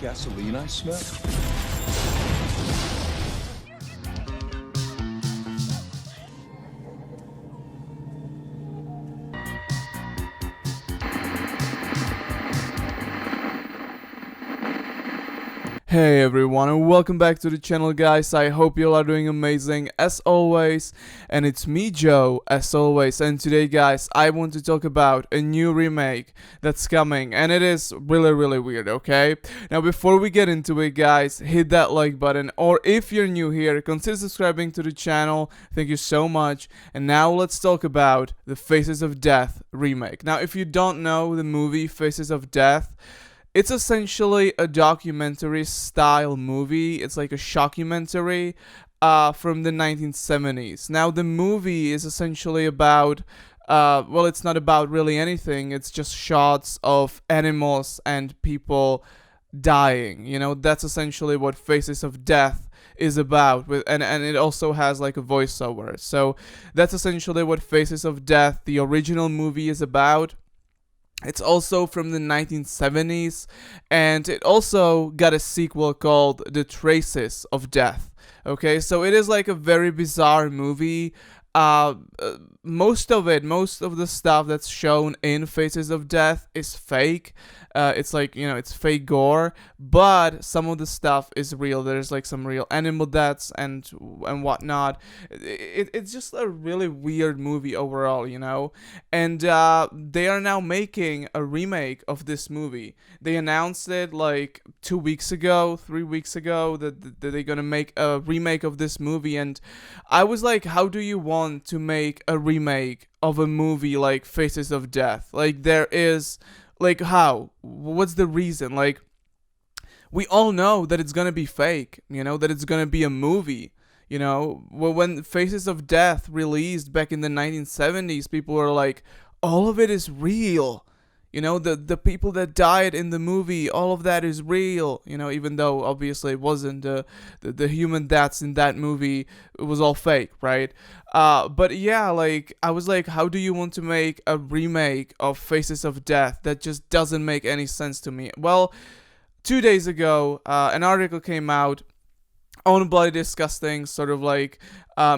gasoline I smell? Hey everyone, and welcome back to the channel, guys. I hope you all are doing amazing as always, and it's me, Joe, as always. And today, guys, I want to talk about a new remake that's coming, and it is really weird. Okay, now before we get into it, guys, hit that like button, or if you're new here, consider subscribing to the channel. Thank you so much. And now let's talk about the Faces of Death remake. Now, if you don't know the movie Faces of Death, it's essentially a documentary style movie. It's like a shockumentary from the 1970s. Now, the movie is essentially about, well, it's not about really anything. It's just shots of animals and people dying. You know, that's essentially what Faces of Death is about. And it also has like a voiceover. So that's essentially what Faces of Death, the original movie, is about. It's also from the 1970s, and it also got a sequel called The Traces of Death. Okay, so it is like a very bizarre movie. Most of the stuff that's shown in Faces of Death is fake. It's like, you know, it's fake gore, but some of the stuff is real. There's like some real animal deaths and whatnot. It's just a really weird movie overall, you know. And they are now making a remake of this movie. They announced it like 3 weeks ago, that they're gonna make a remake of this movie. And I was like, how do you want to make a remake of a movie like Faces of Death? Like, there is, like, how? What's the reason? Like, we all know that it's gonna be fake, you know, that it's gonna be a movie. You know, when Faces of Death released back in the 1970s, people were like, all of it is real. You know, the people that died in the movie, all of that is real. You know, even though obviously it wasn't, the human deaths in that movie, it was all fake, right? But yeah, like, I was like, how do you want to make a remake of Faces of Death? That just doesn't make any sense to me. Well, 2 days ago, an article came out on Bloody Disgusting, sort of like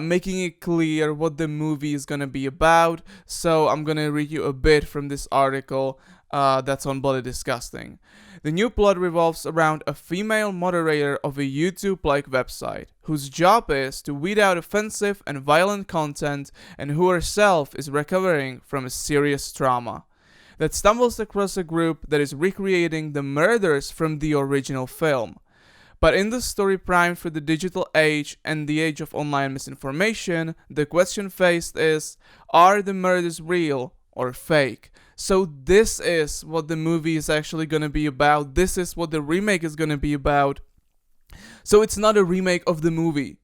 making it clear what the movie is gonna be about. So I'm gonna read you a bit from this article that's on Bloody Disgusting. The new plot revolves around a female moderator of a YouTube-like website, whose job is to weed out offensive and violent content, and who herself is recovering from a serious trauma, that stumbles across a group that is recreating the murders from the original film. But in the story primed for the digital age and the age of online misinformation, the question faced is, are the murders real or fake? So this is what the movie is actually going to be about. This is what the remake is going to be about. So it's not a remake of the movie.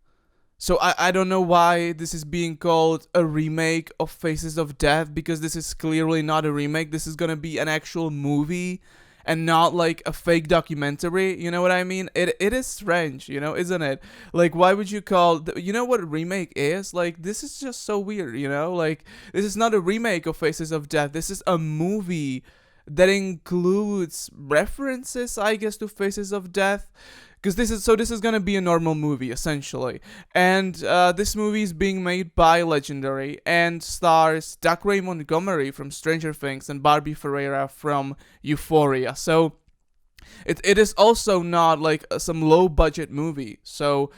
So I don't know why this is being called a remake of Faces of Death, because this is clearly not a remake. This is going to be an actual movie and not like a fake documentary. You know what I mean? It is strange, you know, isn't it? Like, why would you call, you know what a remake is? Like, this is just so weird, you know? Like, this is not a remake of Faces of Death. This is a movie that includes references, I guess, to Faces of Death. Because this is gonna be a normal movie, essentially. And this movie is being made by Legendary and stars Doug Ray Montgomery from Stranger Things and Barbie Ferreira from Euphoria. So it is also not like some low budget movie. So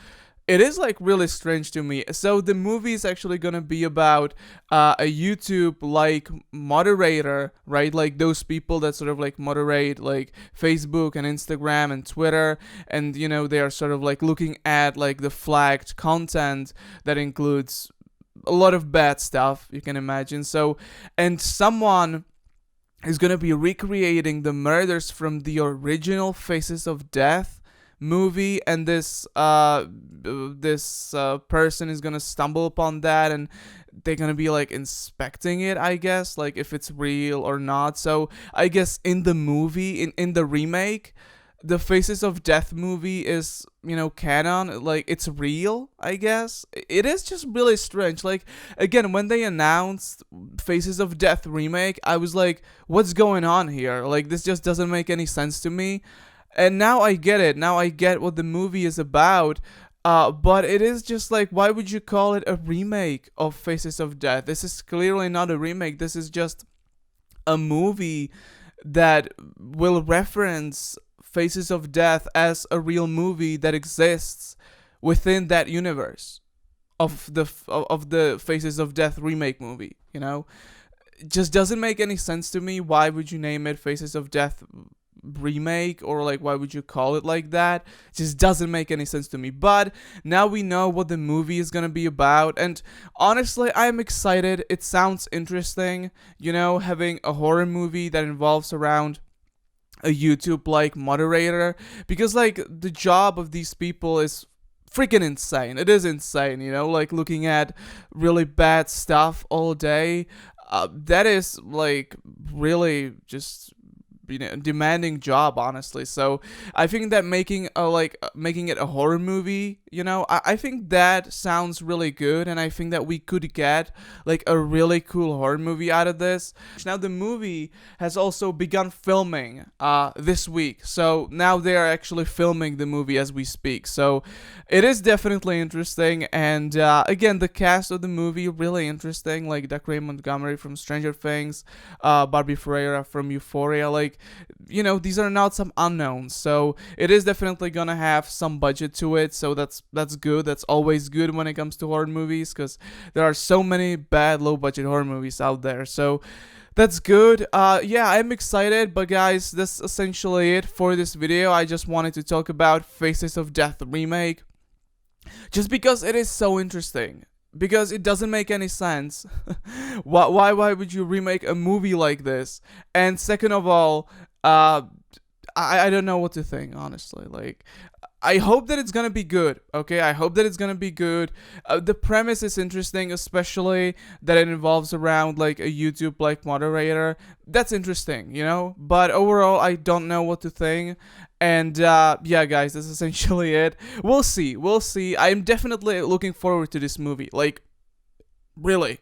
it is like really strange to me. So the movie is actually gonna be about a YouTube like moderator, right? Like those people that sort of like moderate like Facebook and Instagram and Twitter, and you know, they are sort of like looking at like the flagged content that includes a lot of bad stuff, you can imagine. So, and someone is gonna be recreating the murders from the original Faces of Death movie, and this person is gonna stumble upon that, and they're gonna be like inspecting it, I guess, like if it's real or not. So I guess in the movie, in the remake, the Faces of Death movie is, you know, canon, like it's real, I guess. It is just really strange. Like, again, when they announced Faces of Death remake, I was like, what's going on here? Like, this just doesn't make any sense to me. And now I get it. Now I get what the movie is about. But it is just like, why would you call it a remake of Faces of Death? This is clearly not a remake. This is just a movie that will reference Faces of Death as a real movie that exists within that universe of the Faces of Death remake movie. You know, it just doesn't make any sense to me. Why would you name it Faces of Death remake, or like why would you call it like that? It just doesn't make any sense to me. But now we know what the movie is gonna be about, and honestly I'm excited. It sounds interesting, you know, having a horror movie that involves around a YouTube like moderator, because like the job of these people is freaking insane. It is insane, you know, like looking at really bad stuff all day. That is like really just, you know, demanding job, honestly. So I think that making it a horror movie, you know, I think that sounds really good, and I think that we could get like a really cool horror movie out of this. Now the movie has also begun filming this week, so now they are actually filming the movie as we speak. So it is definitely interesting, and again, the cast of the movie really interesting, like Dacre Montgomery from Stranger Things, Barbie Ferreira from Euphoria. Like, you know, these are not some unknowns, so it is definitely gonna have some budget to it. So that's good. That's always good when it comes to horror movies, because there are so many bad low budget horror movies out there. So that's good. Yeah, I'm excited. But guys, that's essentially it for this video. I just wanted to talk about Faces of Death remake, just because it is so interesting. Because it doesn't make any sense. Why would you remake a movie like this? And second of all, I don't know what to think, honestly. Like, I hope that it's gonna be good, okay? I hope that it's gonna be good. The premise is interesting, especially that it involves around like a YouTube like moderator. That's interesting, you know? But overall, I don't know what to think. And yeah, guys, that's essentially it. We'll see. We'll see. I'm definitely looking forward to this movie. Like, really.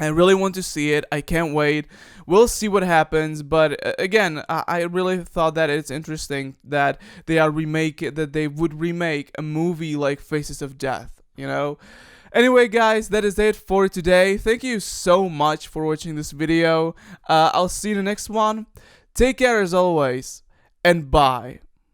I really want to see it. I can't wait. We'll see what happens. But again, I really thought that it's interesting that they would remake a movie like Faces of Death, you know? Anyway, guys, that is it for today. Thank you so much for watching this video. I'll see you in the next one. Take care as always, and bye.